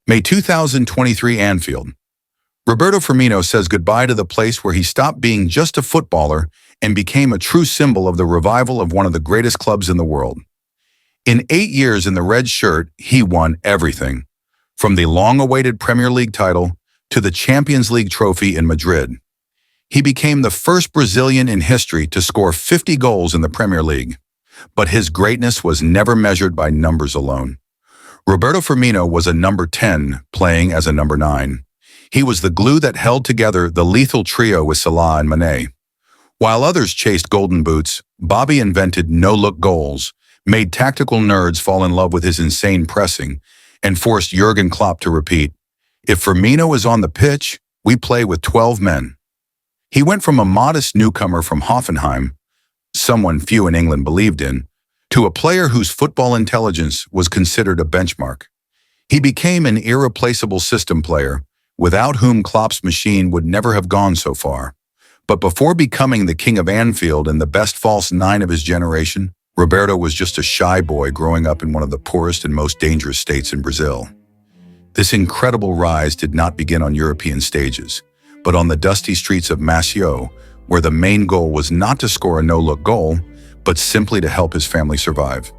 May 2023 Anfield. Roberto Firmino says goodbye to the place where he stopped being just a footballer and became a true symbol of the revival of one of the greatest clubs in the world. In 8 years in the red shirt, he won everything, from the long-awaited Premier League title to the Champions League trophy in Madrid. He became the first Brazilian in history to score 50 goals in the Premier League. But his greatness was never measured by numbers alone. Roberto Firmino was a number 10, playing as a number 9. He was the glue that held together the lethal trio with Salah and Mané. While others chased golden boots, Bobby invented no-look goals, made tactical nerds fall in love with his insane pressing, and forced Jürgen Klopp to repeat, "If Firmino is on the pitch, we play with 12 men." He went from a modest newcomer from Hoffenheim, someone few in England believed in, to a player whose football intelligence was considered a benchmark. He became an irreplaceable system player, without whom Klopp's machine would never have gone so far. But before becoming the king of Anfield and the best false nine of his generation, Roberto was just a shy boy growing up in one of the poorest and most dangerous states in Brazil. This incredible rise did not begin on European stages, but on the dusty streets of Maceió, where the main goal was not to score a no-look goal, but simply to help his family survive.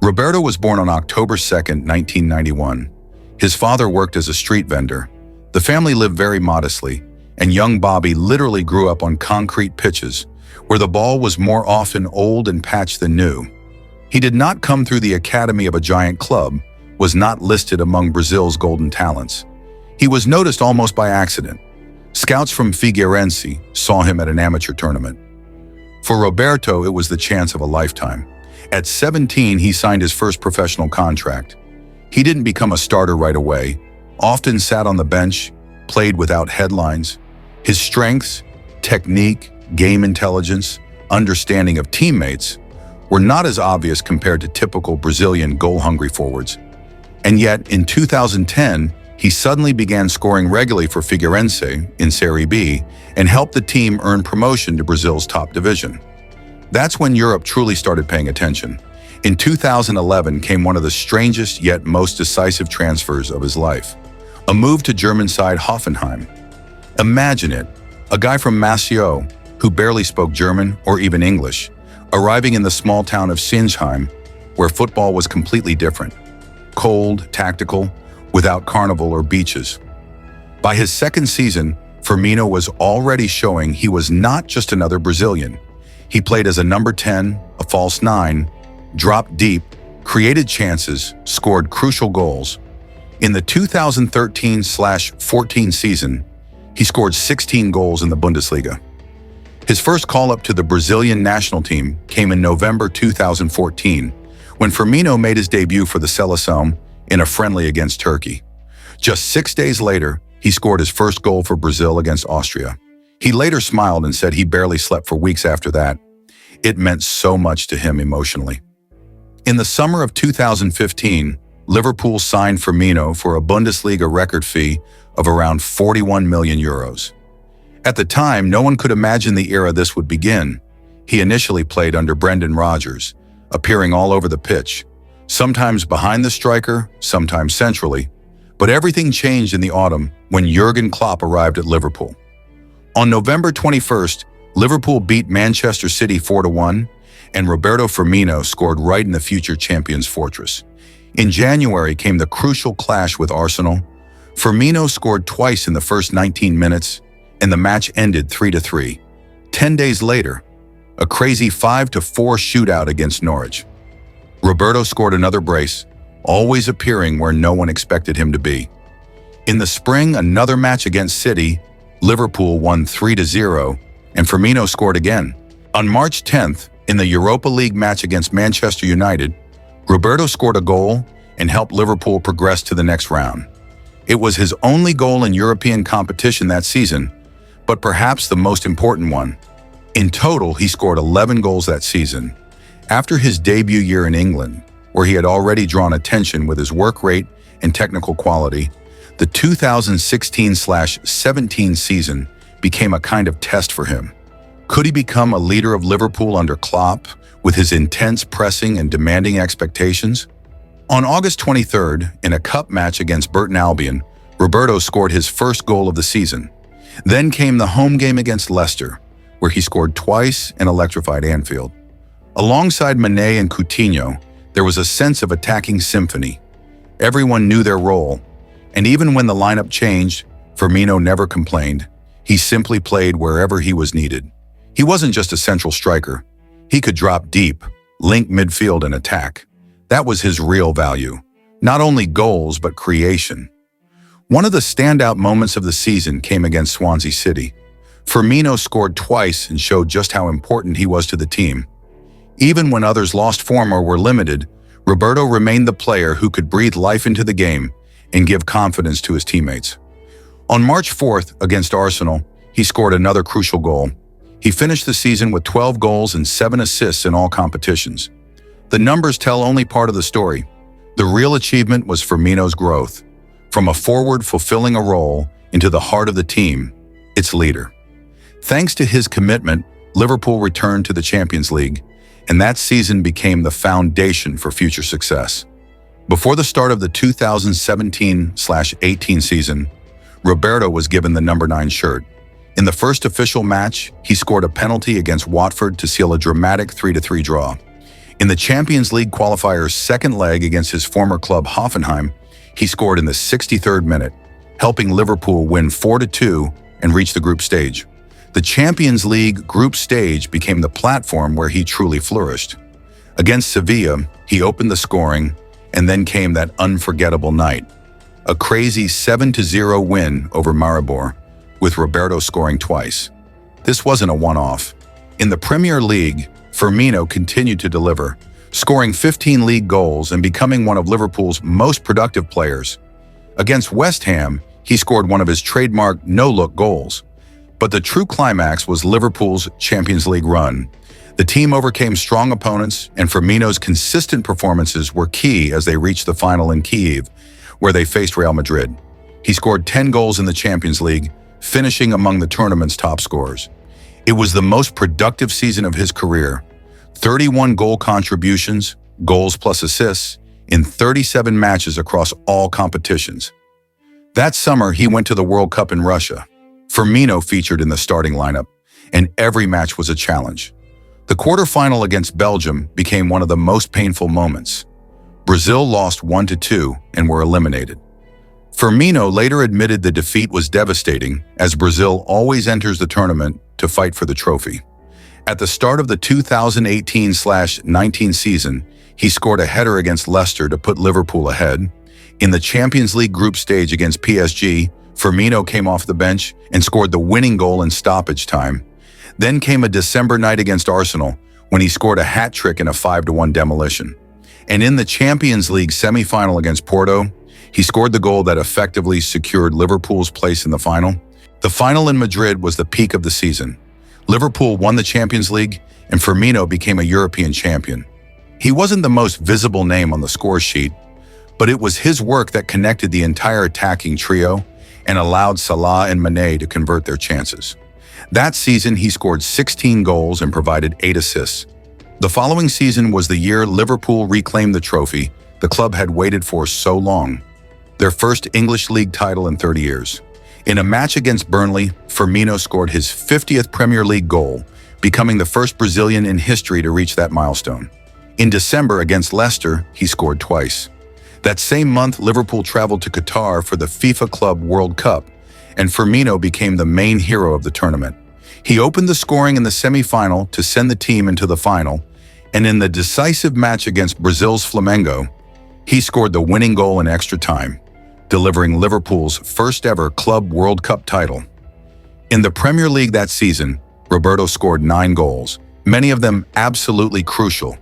Roberto was born on October 2, 1991. His father worked as a street vendor. The family lived very modestly, and young Bobby literally grew up on concrete pitches, where the ball was more often old and patched than new. He did not come through the academy of a giant club, was not listed among Brazil's golden talents. He was noticed almost by accident. Scouts from Figueirense saw him at an amateur tournament. For Roberto, it was the chance of a lifetime. At 17, he signed his first professional contract. He didn't become a starter right away, often sat on the bench, played without headlines. His strengths, technique, game intelligence, understanding of teammates were not as obvious compared to typical Brazilian goal-hungry forwards. And yet, in 2010, he suddenly began scoring regularly for Figueirense in Serie B and helped the team earn promotion to Brazil's top division. That's when Europe truly started paying attention. In 2011 came one of the strangest yet most decisive transfers of his life, a move to German side Hoffenheim. Imagine it, a guy from Maceió, who barely spoke German or even English, arriving in the small town of Sinsheim, where football was completely different. Cold, tactical, without carnival or beaches. By his second season, Firmino was already showing he was not just another Brazilian. He played as a number 10, a false 9, dropped deep, created chances, scored crucial goals. In the 2013-14 season, he scored 16 goals in the Bundesliga. His first call-up to the Brazilian national team came in November 2014, when Firmino made his debut for the Seleção in a friendly against Turkey. Just 6 days later, he scored his first goal for Brazil against Austria. He later smiled and said he barely slept for weeks after that. It meant so much to him emotionally. In the summer of 2015, Liverpool signed Firmino for a Bundesliga record fee of around 41 million euros. At the time, no one could imagine the era this would begin. He initially played under Brendan Rodgers, appearing all over the pitch, sometimes behind the striker, sometimes centrally. But everything changed in the autumn when Jürgen Klopp arrived at Liverpool. On November 21st, Liverpool beat Manchester City 4-1, and Roberto Firmino scored right in the future champions' fortress. In January came the crucial clash with Arsenal. Firmino scored twice in the first 19 minutes, and the match ended 3-3. 10 days later, a crazy 5-4 shootout against Norwich. Roberto scored another brace, always appearing where no one expected him to be. In the spring, another match against City, Liverpool won 3-0, and Firmino scored again. On March 10th, in the Europa League match against Manchester United, Roberto scored a goal and helped Liverpool progress to the next round. It was his only goal in European competition that season, but perhaps the most important one. In total, he scored 11 goals that season. After his debut year in England, where he had already drawn attention with his work rate and technical quality, the 2016-17 season became a kind of test for him. Could he become a leader of Liverpool under Klopp, with his intense pressing and demanding expectations? On August 23rd, in a cup match against Burton Albion, Roberto scored his first goal of the season. Then came the home game against Leicester, where he scored twice and electrified Anfield. Alongside Mané and Coutinho, there was a sense of attacking symphony. Everyone knew their role, and even when the lineup changed, Firmino never complained. He simply played wherever he was needed. He wasn't just a central striker. He could drop deep, link midfield and attack. That was his real value. Not only goals, but creation. One of the standout moments of the season came against Swansea City. Firmino scored twice and showed just how important he was to the team. Even when others lost form or were limited, Roberto remained the player who could breathe life into the game and give confidence to his teammates. On March 4th, against Arsenal, he scored another crucial goal. He finished the season with 12 goals and 7 assists in all competitions. The numbers tell only part of the story. The real achievement was Firmino's growth, from a forward fulfilling a role into the heart of the team, its leader. Thanks to his commitment, Liverpool returned to the Champions League, and that season became the foundation for future success. Before the start of the 2017-18 season, Roberto was given the number 9 shirt. In the first official match, he scored a penalty against Watford to seal a dramatic 3-3 draw. In the Champions League qualifier's second leg against his former club Hoffenheim, he scored in the 63rd minute, helping Liverpool win 4-2 and reach the group stage. The Champions League group stage became the platform where he truly flourished. Against Sevilla, he opened the scoring, and then came that unforgettable night. A crazy 7-0 win over Maribor, with Roberto scoring twice. This wasn't a one-off. In the Premier League, Firmino continued to deliver, scoring 15 league goals and becoming one of Liverpool's most productive players. Against West Ham, he scored one of his trademark no-look goals. But the true climax was Liverpool's Champions League run. The team overcame strong opponents, and Firmino's consistent performances were key as they reached the final in Kyiv, where they faced Real Madrid. He scored 10 goals in the Champions League, finishing among the tournament's top scorers. It was the most productive season of his career. 31 goal contributions, goals plus assists, in 37 matches across all competitions. That summer, he went to the World Cup in Russia. Firmino featured in the starting lineup, and every match was a challenge. The quarterfinal against Belgium became one of the most painful moments. Brazil lost 1-2 and were eliminated. Firmino later admitted the defeat was devastating, as Brazil always enters the tournament to fight for the trophy. At the start of the 2018-19 season, he scored a header against Leicester to put Liverpool ahead. In the Champions League group stage against PSG, Firmino came off the bench and scored the winning goal in stoppage time. Then came a December night against Arsenal, when he scored a hat-trick in a 5-1 demolition. And in the Champions League semi-final against Porto, he scored the goal that effectively secured Liverpool's place in the final. The final in Madrid was the peak of the season. Liverpool won the Champions League, and Firmino became a European champion. He wasn't the most visible name on the score sheet, but it was his work that connected the entire attacking trio and allowed Salah and Mané to convert their chances. That season, he scored 16 goals and provided 8 assists. The following season was the year Liverpool reclaimed the trophy the club had waited for so long, their first English League title in 30 years. In a match against Burnley, Firmino scored his 50th Premier League goal, becoming the first Brazilian in history to reach that milestone. In December against Leicester, he scored twice. That same month, Liverpool traveled to Qatar for the FIFA Club World Cup, and Firmino became the main hero of the tournament. He opened the scoring in the semi-final to send the team into the final, and in the decisive match against Brazil's Flamengo, he scored the winning goal in extra time, delivering Liverpool's first-ever Club World Cup title. In the Premier League that season, Roberto scored 9 goals, many of them absolutely crucial.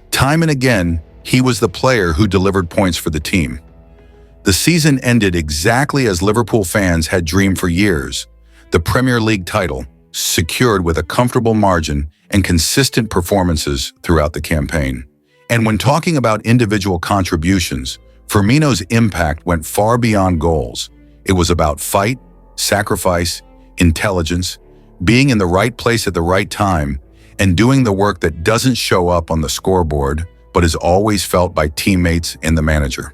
Time and again, he was the player who delivered points for the team. The season ended exactly as Liverpool fans had dreamed for years, the Premier League title, secured with a comfortable margin and consistent performances throughout the campaign. And when talking about individual contributions, Firmino's impact went far beyond goals. It was about fight, sacrifice, intelligence, being in the right place at the right time, and doing the work that doesn't show up on the scoreboard, but but is always felt by teammates and the manager.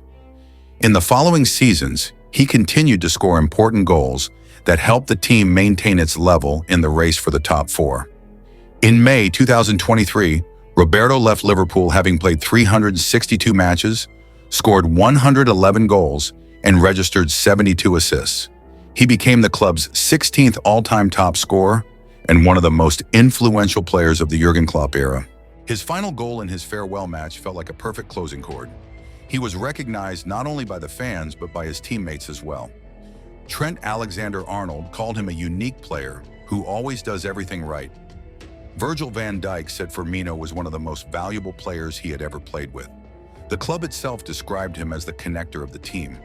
In the following seasons, he continued to score important goals that helped the team maintain its level in the race for the top four. In May 2023, Roberto left Liverpool having played 362 matches, scored 111 goals, and registered 72 assists. He became the club's 16th all-time top scorer and one of the most influential players of the Jürgen Klopp era. His final goal in his farewell match felt like a perfect closing chord. He was recognized not only by the fans but by his teammates as well. Trent Alexander-Arnold called him a unique player who always does everything right. Virgil van Dijk said Firmino was one of the most valuable players he had ever played with. The club itself described him as the connector of the team,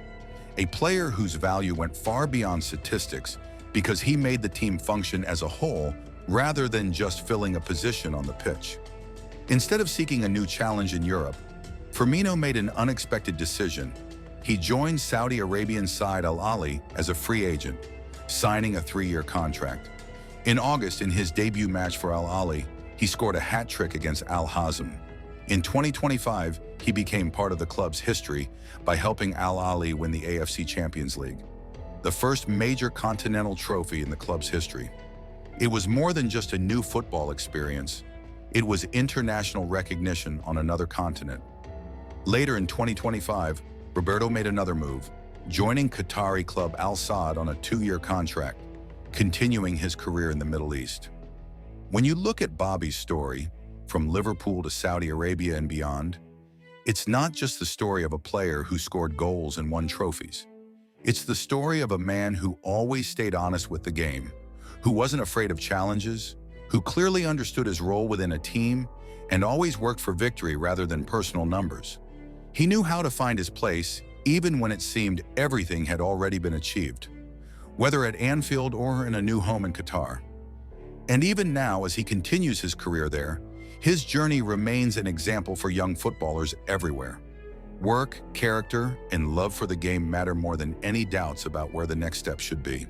a player whose value went far beyond statistics because he made the team function as a whole rather than just filling a position on the pitch. Instead of seeking a new challenge in Europe, Firmino made an unexpected decision. He joined Saudi Arabian side Al Ahly as a free agent, signing a 3-year contract. In August, in his debut match for Al Ahly, he scored a hat-trick against Al Hazm. In 2025, he became part of the club's history by helping Al Ahly win the AFC Champions League, the first major continental trophy in the club's history. It was more than just a new football experience. It was international recognition on another continent. Later in 2025, Roberto made another move, joining Qatari club Al Sadd on a 2-year contract, continuing his career in the Middle East. When you look at Bobby's story, from Liverpool to Saudi Arabia and beyond, it's not just the story of a player who scored goals and won trophies. It's the story of a man who always stayed honest with the game, who wasn't afraid of challenges, who clearly understood his role within a team, and always worked for victory rather than personal numbers. He knew how to find his place, even when it seemed everything had already been achieved, whether at Anfield or in a new home in Qatar. And even now, as he continues his career there, his journey remains an example for young footballers everywhere. Work, character, and love for the game matter more than any doubts about where the next step should be.